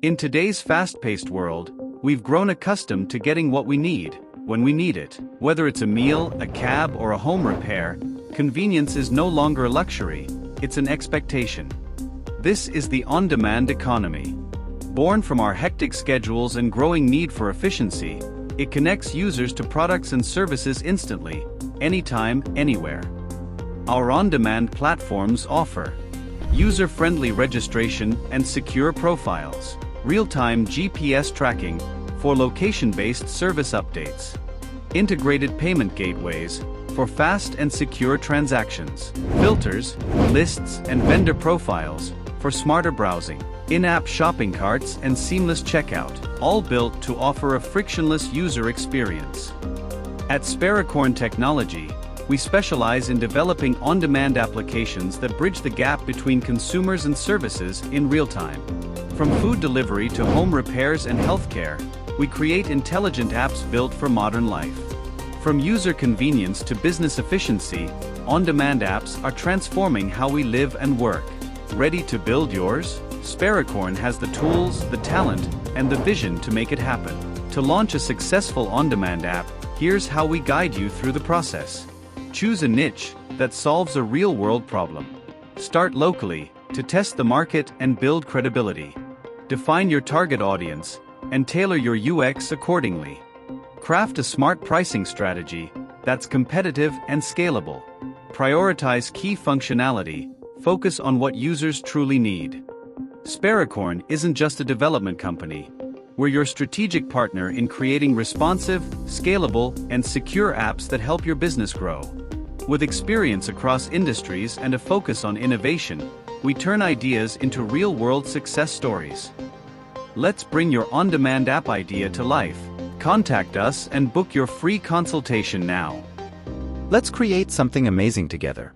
In today's fast-paced world, we've grown accustomed to getting what we need, when we need it. Whether it's a meal, a cab, or a home repair, convenience is no longer a luxury, it's an expectation. This is the on-demand economy. Born from our hectic schedules and growing need for efficiency, it connects users to products and services instantly, anytime, anywhere. Our on-demand platforms offer user-friendly registration and secure profiles, real-time GPS tracking for location-based service updates, integrated payment gateways for fast and secure transactions, filters, lists, and vendor profiles for smarter browsing, in-app shopping carts and seamless checkout, all built to offer a frictionless user experience. At Spericorn Technology, we specialize in developing on-demand applications that bridge the gap between consumers and services in real time. From food delivery to home repairs and healthcare, we create intelligent apps built for modern life. From user convenience to business efficiency, on-demand apps are transforming how we live and work. Ready to build yours? Spericorn has the tools, the talent, and the vision to make it happen. To launch a successful on-demand app, here's how we guide you through the process. Choose a niche that solves a real-world problem. Start locally to test the market and build credibility. Define your target audience and tailor your UX accordingly. Craft a smart pricing strategy that's competitive and scalable. Prioritize key functionality, focus on what users truly need. Spericorn isn't just a development company. We're your strategic partner in creating responsive, scalable, and secure apps that help your business grow. With experience across industries and a focus on innovation, we turn ideas into real-world success stories. Let's bring your on-demand app idea to life. Contact us and book your free consultation now. Let's create something amazing together.